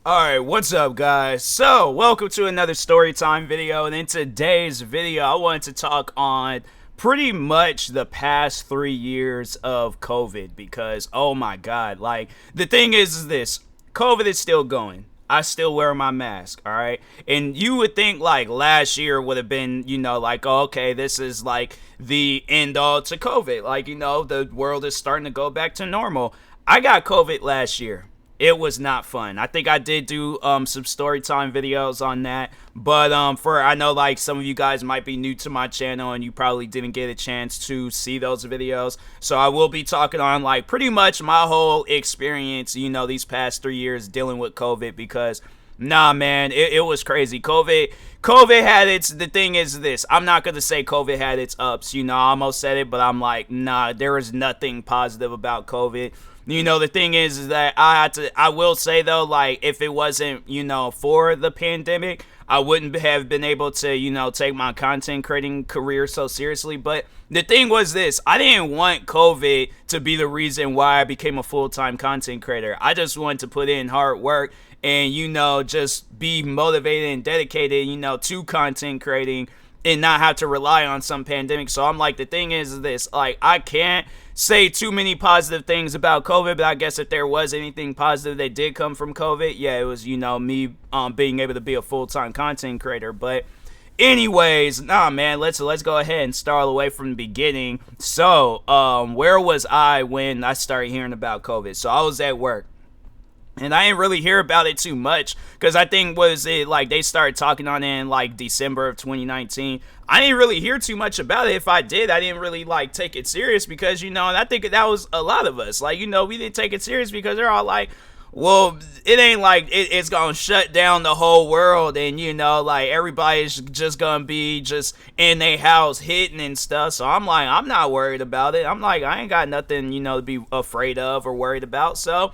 Alright, what's up guys? So, welcome to another Storytime video, and in today's video, I wanted to talk on pretty much the past 3 years of COVID because, oh my god, like, the thing is this, COVID is still going. I still wear my mask, alright? And you would think, like, last year would have been, like, oh, okay, this is, like, the end all to COVID. Like, the world is starting to go back to normal. I got COVID last year. It was not fun. I think I did do some story time videos on that, but I know like some of you guys might be new to my channel and you probably didn't get a chance to see those videos, so I will be talking on like pretty much my whole experience, these past 3 years dealing with COVID, because nah man, it was crazy. COVID had its, the thing is this, I'm not gonna say COVID had its ups, I almost said it, but I'm like, nah, there is nothing positive about COVID. The thing is that I will say though, like, if it wasn't, for the pandemic, I wouldn't have been able to, take my content creating career so seriously. But the thing was this, I didn't want COVID to be the reason why I became a full-time content creator. I just wanted to put in hard work and, just be motivated and dedicated, to content creating and not have to rely on some pandemic. So I'm like, the thing is this, like, I can't say too many positive things about COVID, but I guess if there was anything positive that did come from COVID, yeah, it was, me being able to be a full-time content creator. But anyways, nah man, let's go ahead and start all the way from the beginning. So where was I when I started hearing about COVID? So I was at work. And I didn't really hear about it too much because I think they started talking on it in like December of 2019. I didn't really hear too much about it. If I did, I didn't really like take it serious because, and I think that was a lot of us. Like, we didn't take it serious because they're all like, well, it ain't like it's gonna shut down the whole world and, like everybody's just gonna be just in their house hitting and stuff. So I'm like, I'm not worried about it. I'm like, I ain't got nothing, to be afraid of or worried about. So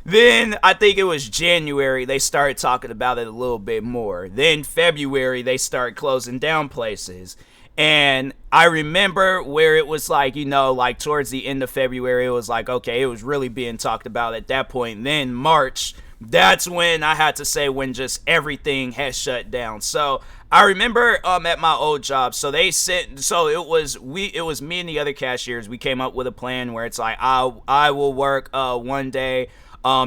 then I think it was January they started talking about it a little bit more. Then February they started closing down places. And I remember where it was like, like towards the end of February, it was like, okay, it was really being talked about at that point. Then March, that's when I had to say when just everything has shut down. So I remember at my old job, so they sent, so it was me and the other cashiers. We came up with a plan where it's like I will work one day.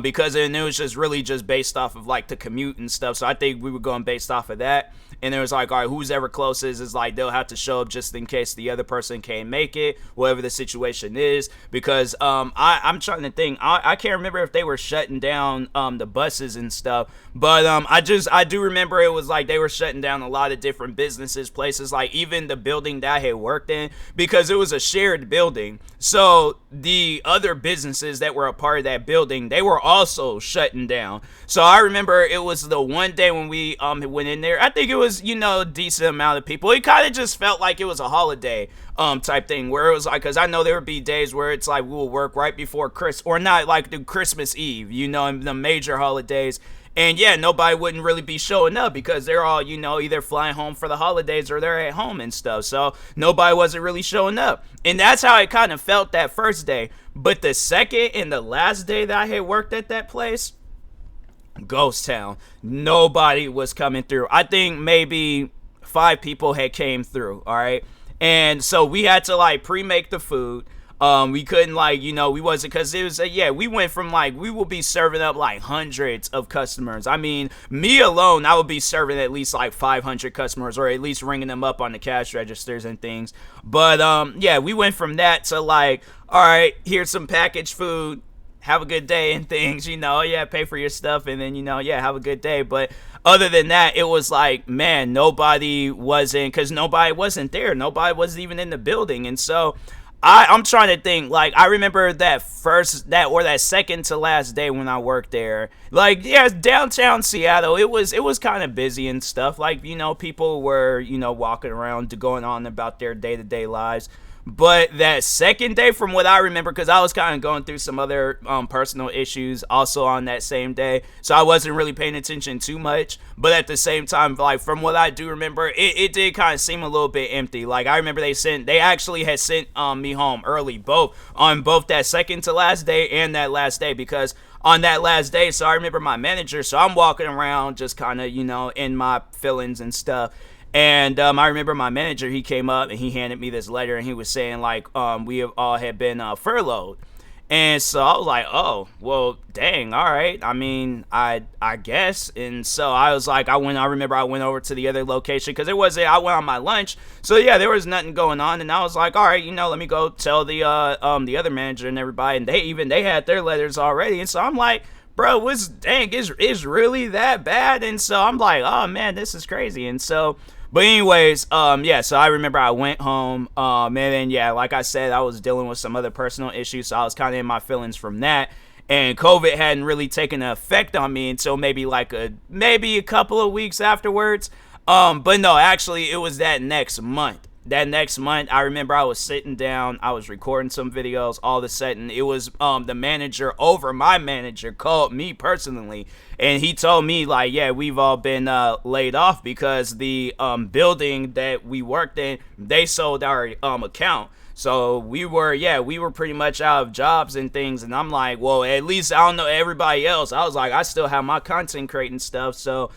Because it was just really just based off of like the commute and stuff. So I think we were going based off of that. And it was like, all right, who's ever closest is like they'll have to show up just in case the other person can't make it, whatever the situation is. Because I'm trying to think, I can't remember if they were shutting down the buses and stuff. But I do remember it was like they were shutting down a lot of different businesses, places, like even the building that I had worked in, because it was a shared building. So the other businesses that were a part of that building, they were also shutting down. So I remember it was the one day when we went in there. I think it was, a decent amount of people. It kind of just felt like it was a holiday type thing, where it was like, because I know there would be days where it's like we will work right before Christmas, or not like the Christmas Eve, and the major holidays. And yeah, nobody wouldn't really be showing up because they're all, either flying home for the holidays or they're at home and stuff. So nobody wasn't really showing up. And that's how it kind of felt that first day. But the second and the last day that I had worked at that place, ghost town. Nobody was coming through. I think maybe 5 people had came through, all right? And so we had to like pre-make the food. We couldn't we wasn't, because it was we went from like, we will be serving up like hundreds of customers. I mean, me alone, I would be serving at least like 500 customers, or at least ringing them up on the cash registers and things. But we went from that to like, all right, here's some packaged food, have a good day and things, pay for your stuff, and then, have a good day. But other than that, it was like, man, nobody wasn't there. Nobody wasn't even in the building. And so I'm trying to think, like, I remember that second to last day when I worked there, like, yeah, downtown Seattle, it was kind of busy and stuff, like, people were, walking around, going on about their day-to-day lives. But that second day, from what I remember, because I was kind of going through some other personal issues also on that same day, so I wasn't really paying attention too much. But at the same time, like, from what I do remember, it did kind of seem a little bit empty. Like, I remember they actually had sent me home early, both that second to last day and that last day, because on that last day. So I remember my manager, so I'm walking around just kind of, in my feelings and stuff. And I remember my manager, he came up and he handed me this letter, and he was saying like, we have all had been furloughed. And so I was like, oh, well, dang, all right. I mean, I guess. And so I was like, I remember I went over to the other location because I went on my lunch. So yeah, there was nothing going on. And I was like, all right, let me go tell the other manager and everybody. And they had their letters already. And so I'm like, bro, it's really that bad? And so I'm like, oh man, this is crazy. And so, but anyways, yeah, so I remember I went home, and then, yeah, like I said, I was dealing with some other personal issues, so I was kind of in my feelings from that, and COVID hadn't really taken an effect on me until maybe a couple of weeks afterwards, but no, actually, it was that next month. I remember I was sitting down, I was recording some videos. All of a sudden, it was the manager over my manager called me personally, and he told me like, yeah, we've all been laid off because the building that we worked in, they sold our account. So we were pretty much out of jobs and things. And I'm like, well, at least I don't know everybody else. I was like, I still have my content creating stuff, so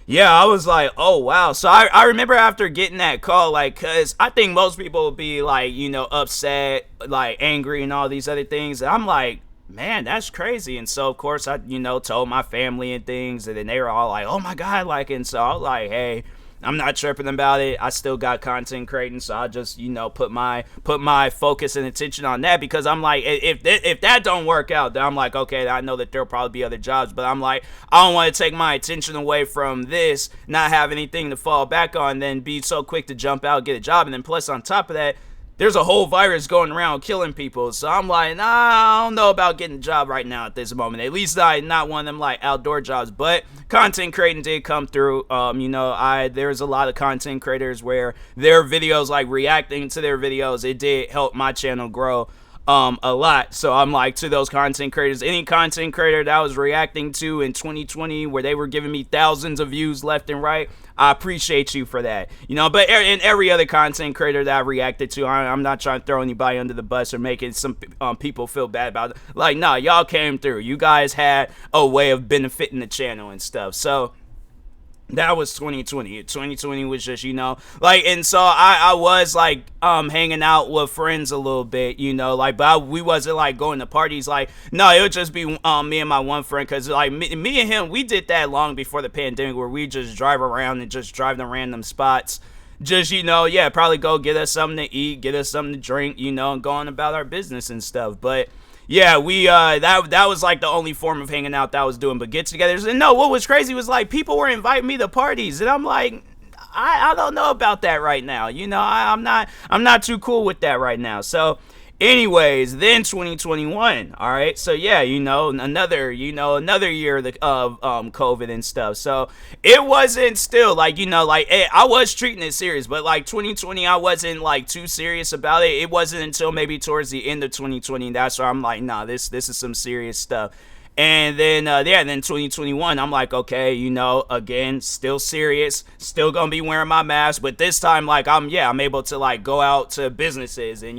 yeah, I was like, oh, wow. So I remember after getting that call, like, because I think most people would be, like, upset, like, angry and all these other things. And I'm like, man, that's crazy. And so, of course, I, told my family and things. And then they were all like, oh, my God. Like, and so I was like, hey, I'm not tripping about it. I still got content creating, so I just, put my focus and attention on that, because I'm like, if that don't work out, then I'm like, okay, I know that there'll probably be other jobs, but I'm like, I don't want to take my attention away from this, not have anything to fall back on, then be so quick to jump out, get a job, and then plus on top of that, there's a whole virus going around killing people. So I'm like, nah, I don't know about getting a job right now at this moment. At least not one of them like outdoor jobs. But content creating did come through. There's a lot of content creators where their videos, like reacting to their videos, it did help my channel grow a lot. So I'm like, to those content creators, any content creator that I was reacting to in 2020 where they were giving me thousands of views left and right, I appreciate you for that. But in every other content creator that I reacted to, I'm not trying to throw anybody under the bus or making some people feel bad about it. Like, nah, y'all came through. You guys had a way of benefiting the channel and stuff. So that was 2020. 2020 was just, and so I was like hanging out with friends a little bit, but we wasn't like going to parties. Like, no, it would just be me and my one friend, because like me and him, we did that long before the pandemic, where we just drive around and just drive to random spots. Just, probably go get us something to eat, get us something to drink, and go on about our business and stuff. But yeah, we that was like the only form of hanging out that I was doing. But get-togethers, and no, what was crazy was like people were inviting me to parties, and I'm like, I don't know about that right now. I'm not too cool with that right now. So anyways, then 2021, all right, so yeah, another year of COVID and stuff. So it wasn't still like, I was treating it serious, but like 2020, I wasn't like too serious about it. It wasn't until maybe towards the end of 2020, that's where I'm like, nah, this is some serious stuff. And then, then 2021, I'm like, okay, again, still serious, still gonna be wearing my mask, but this time, like, I'm able to, like, go out to businesses and,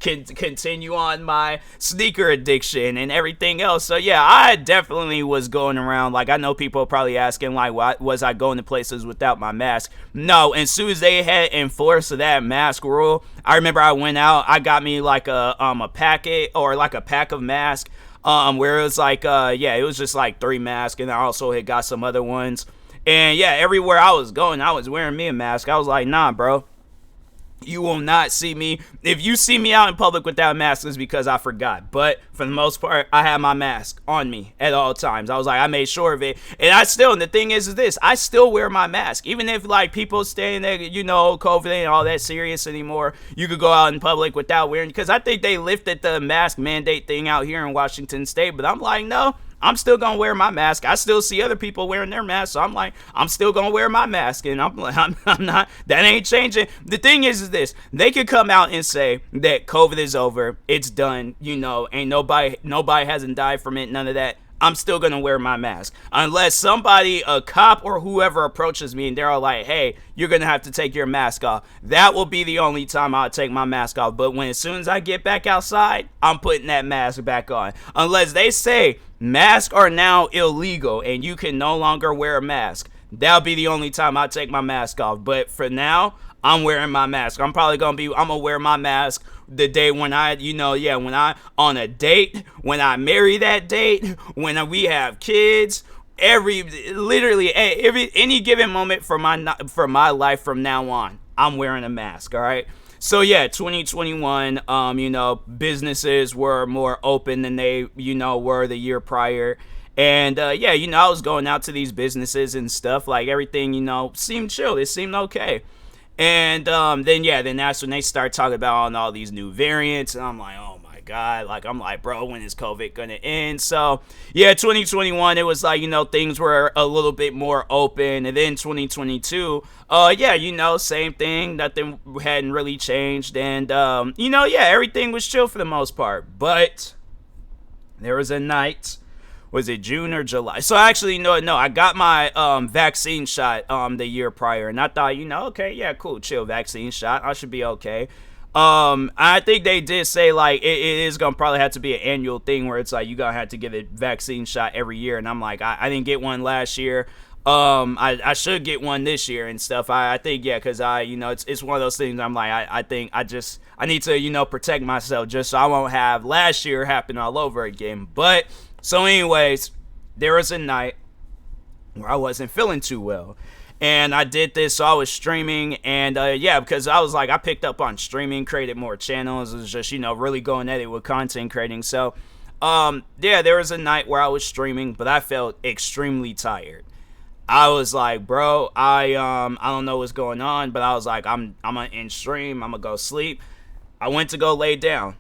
continue on my sneaker addiction and everything else. So, yeah, I definitely was going around, like, I know people are probably asking, like, why was I going to places without my mask? No, as soon as they had enforced that mask rule, I remember I went out, I got me, like, a packet, or, like, a pack of masks, where it was like, it was just like 3 masks, and I also had got some other ones, and yeah, everywhere I was going, I was wearing me a mask. I was like, nah, bro, you will not see me. If you see me out in public without a mask, it's because I forgot. But for the most part, I had my mask on me at all times. I was like, I made sure of it. And the thing is this, I still wear my mask. Even if like people saying that, COVID ain't all that serious anymore, you could go out in public without wearing, because I think they lifted the mask mandate thing out here in Washington State. But I'm like, no, I'm still gonna wear my mask. I still see other people wearing their masks, so I'm like, I'm still gonna wear my mask, and I'm not, that ain't changing. The thing is this, they could come out and say that COVID is over, it's done, ain't nobody hasn't died from it, none of that. I'm still gonna wear my mask unless somebody, a cop or whoever, approaches me and they're all like, hey, you're gonna have to take your mask off. That will be the only time I'll take my mask off. But as soon as I get back outside, I'm putting that mask back on, unless they say Masks are now illegal and you can no longer wear a mask. That'll be the only time I take my mask off. But for now, I'm wearing my mask. I'm gonna wear my mask the day when when I on a date, when I marry that date, when we have kids, any given moment for my life from now on, I'm wearing a mask. All right. So yeah, 2021, businesses were more open than they, were the year prior. And I was going out to these businesses and stuff, like everything, seemed chill. It seemed okay. And then that's when they start talking about all these new variants, and I'm like, oh my god, like I'm like, bro, when is COVID gonna end? So yeah, 2021, it was like, things were a little bit more open, and then 2022, same thing, nothing hadn't really changed, and everything was chill for the most part. But there was a night. Was it June or July? So actually, no, I got my vaccine shot the year prior, and I thought, okay, yeah, cool, chill, vaccine shot, I should be okay. I think they did say like it is gonna probably have to be an annual thing where it's like you gonna have to get a vaccine shot every year, and I'm like, I didn't get one last year. I should get one this year and stuff. I think, yeah, because it's one of those things. I'm like, I think I need to protect myself just so I won't have last year happen all over again. But so anyways, there was a night where I wasn't feeling too well, and I did this. So I was streaming, and because I was like, I picked up on streaming, created more channels. It was just really going at it with content creating. So there was a night where I was streaming, but I felt extremely tired. I was like, bro, I don't know what's going on, but I was like, I'm gonna end stream, I'm gonna go sleep. I went to go lay down,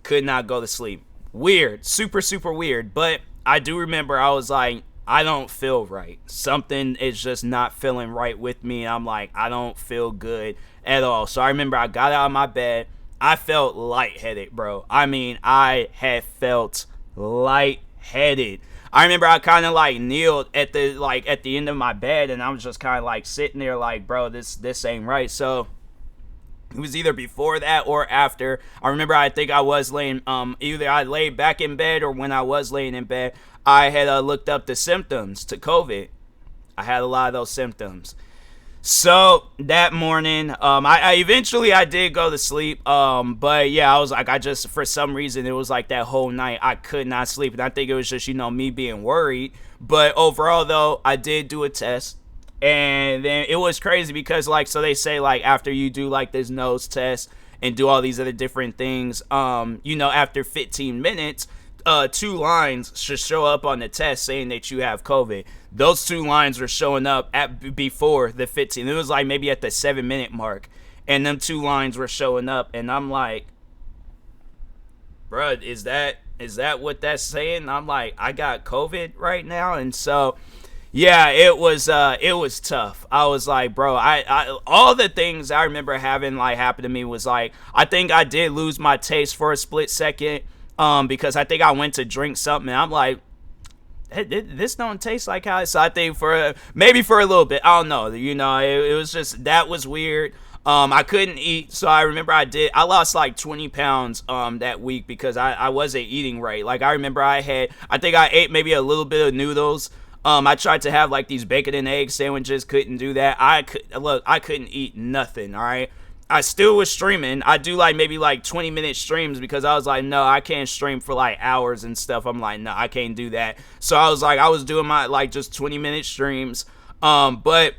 could not go to sleep. Weird, super, super weird. But I do remember I was like, I don't feel right. Something is just not feeling right with me. I'm like, I don't feel good at all. So I remember I got out of my bed. I felt lightheaded, bro. I mean, I had felt lightheaded. I remember I kind of like kneeled at the end of my bed, and I was just kind of like sitting there like, bro, this ain't right. So it was either before that or after. I remember I think I was laying, either I laid back in bed or when I was laying in bed, I had looked up the symptoms to COVID. I had a lot of those symptoms. So that morning, I eventually I did go to sleep. But yeah, I was like, for some reason, it was like that whole night I could not sleep. And I think it was just, me being worried. But overall though, I did do a test. And then it was crazy because so they say after you do this nose test and do all these other different things, after 15 minutes, 2 lines should show up on the test saying that you have COVID. Those 2 lines were showing up before the 15. It was maybe at the 7-minute mark, and them 2 lines were showing up, and I'm like, bruh, is that what that's saying? I'm like, I got COVID right now. And so yeah, it was tough. I was like, bro, I all the things I remember having happen to me was I think I did lose my taste for a split second, because I think I went to drink something and I'm like, hey, this don't taste like how. So I think maybe for a little bit, I don't know, it was just, that was weird. I couldn't eat, so I remember I lost 20 pounds that week because I wasn't eating right. I remember I think I ate maybe a little bit of noodles. I tried to have these bacon and egg sandwiches, couldn't do that. I couldn't eat nothing, all right? I still was streaming. I do maybe 20-minute streams because I was like, no, I can't stream for hours and stuff. I'm like, no, I can't do that. So I was I was doing my just 20-minute streams. But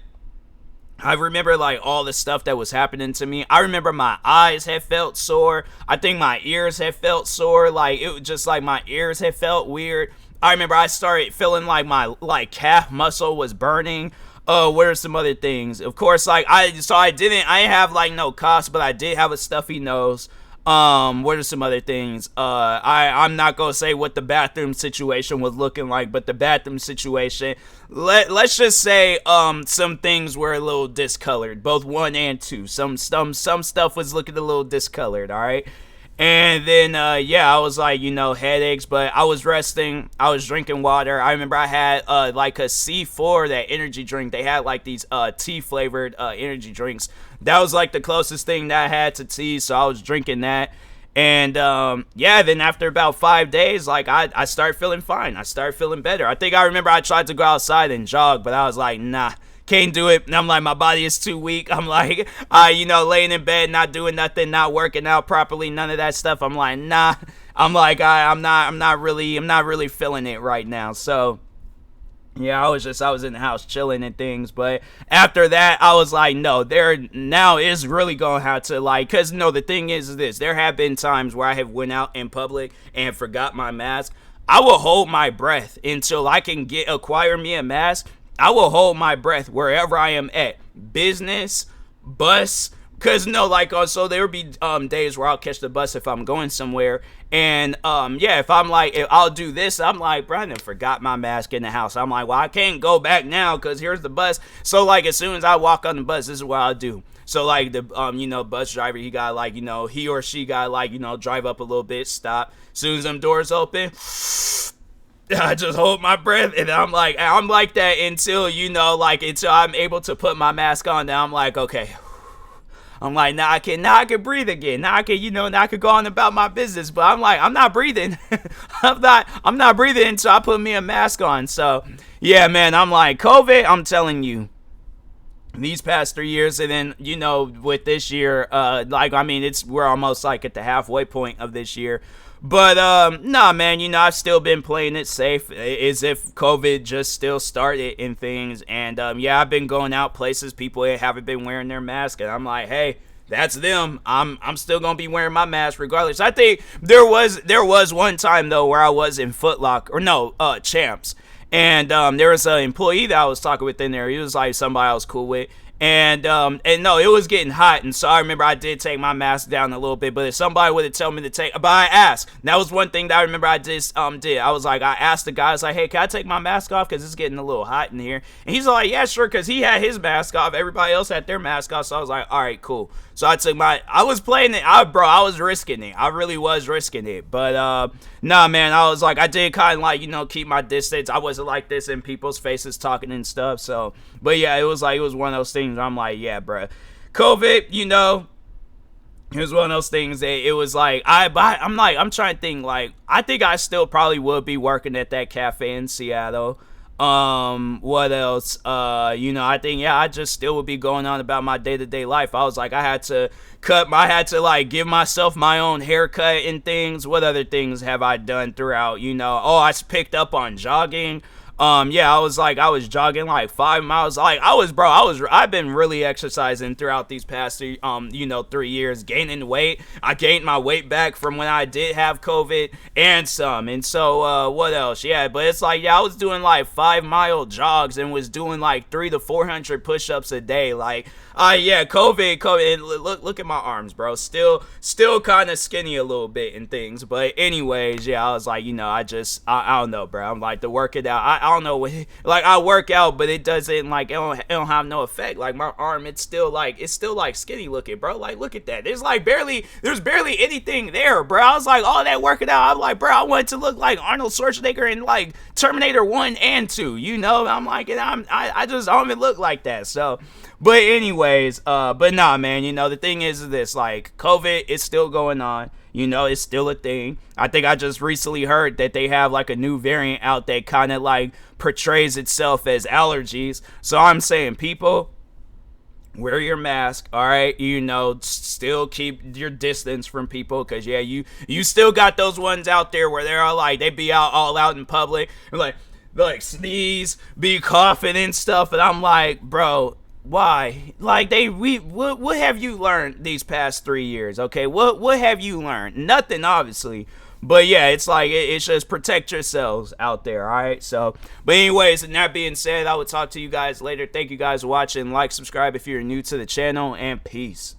I remember all the stuff that was happening to me. I remember my eyes had felt sore. I think my ears had felt sore. It was just my ears had felt weird. I remember I started feeling my calf muscle was burning. What are some other things? Of course, I didn't have no coughs, but I did have a stuffy nose. What are some other things? I'm not gonna say what the bathroom situation was looking like, but the bathroom situation, let's just say some things were a little discolored, both 1 and 2. Some stuff was looking a little discolored, all right? And then, I was headaches, but I was resting. I was drinking water. I remember I had, a C4, that energy drink. They had, these, tea-flavored, energy drinks. That was, the closest thing that I had to tea, so I was drinking that. And yeah, then after about 5 days, like I start feeling fine. I start feeling better. I think I remember I tried to go outside and jog, but I was like, nah, can't do it. And I'm like, my body is too weak. I'm like, laying in bed, not doing nothing, not working out properly, none of that stuff. I'm like, nah. I'm like, I'm not really feeling it right now. So yeah, I was in the house chilling and things, but after that, I was like, no, there now is really gonna have to, like, cause no, the thing is this, there have been times where I have went out in public and forgot my mask. I will hold my breath until I can acquire me a mask. I will hold my breath wherever I am at, business, bus. Cause no, like, so there would be days where I'll catch the bus if I'm going somewhere, and yeah, if I'm like, if I'll do this, I'm like, bro, I done forgot my mask in the house. I'm like, well, I can't go back now because here's the bus. So like, as soon as I walk on the bus, this is what I'll do. So like the bus driver, he got like, he or she got like, drive up a little bit, stop. As soon as them doors open, I just hold my breath, and I'm like that until until I'm able to put my mask on. Now I'm like, okay. I'm like, now I can breathe again. Now I can go on about my business. But I'm like, I'm not breathing. I'm not breathing until I put me a mask on. So yeah, man, I'm like, COVID, I'm telling you, these past 3 years, and then with this year, we're almost like at the halfway point of this year. But nah, man, I've still been playing it safe as if COVID just still started and things. And yeah, I've been going out places, people haven't been wearing their mask, and I'm like, hey, that's them. I'm still gonna be wearing my mask regardless. I think there was one time though where I was in Foot Locker, or no, Champs, and there was an employee that I was talking with in there. He was like somebody I was cool with. And no, it was getting hot, and so I remember I did take my mask down a little bit. But if somebody would have told me to take, but I asked. That was one thing that I remember I did. I was like, I asked the guy, I was like, hey, can I take my mask off because it's getting a little hot in here? And he's like, yeah, sure, because he had his mask off. Everybody else had their mask off, so I was like, all right, cool. So I was playing it, I was risking it. I really was risking it. But nah, man, I was like, I did kind of like, keep my distance. I wasn't like this in people's faces talking and stuff. So, but yeah, it was one of those things. I'm like, yeah, bro, COVID, it was one of those things that it was like, I'm trying to think, like, I think I still probably would be working at that cafe in Seattle. What else? I think, yeah, I just still would be going on about my day-to-day life. I was like, I had to like give myself my own haircut and things. What other things have I done throughout, I picked up on jogging. Yeah, I was jogging like 5 miles. Like I've been really exercising throughout these past 3 years, gaining weight. I gained my weight back from when I did have COVID and some. And so, what else? Yeah, but it's like, yeah, I was doing like 5-mile jogs and was doing like 300 to 400 push-ups a day. Like, yeah, COVID, and look at my arms, bro. Still kind of skinny a little bit and things. But anyways, yeah, I was like, I don't know, bro. I'm like, to work it out. I don't know what, like, I work out, but it doesn't, like, it don't have no effect. Like, my arm, it's still like skinny looking, bro. Like, look at that. There's barely anything there, bro. I was like, all that working out, I'm like, bro, I wanted to look like Arnold Schwarzenegger in like Terminator 1 and 2, I'm like, and I just don't even look like that. So, but anyways, but nah, man, the thing is this, like, COVID is still going on. It's still a thing. I think I just recently heard that they have like a new variant out that kind of like portrays itself as allergies. So I'm saying, people, wear your mask, all right? Still keep your distance from people, because yeah, you still got those ones out there where they're all like, they be all out in public, like sneeze, be coughing and stuff, and I'm like, bro, why? Like, what have you learned these past 3 years? Okay, what have you learned? Nothing, obviously. But yeah, it's like, it's just protect yourselves out there, all right? So, but anyways, and that being said, I will talk to you guys later. Thank you guys for watching. Like, subscribe if you're new to the channel, and peace.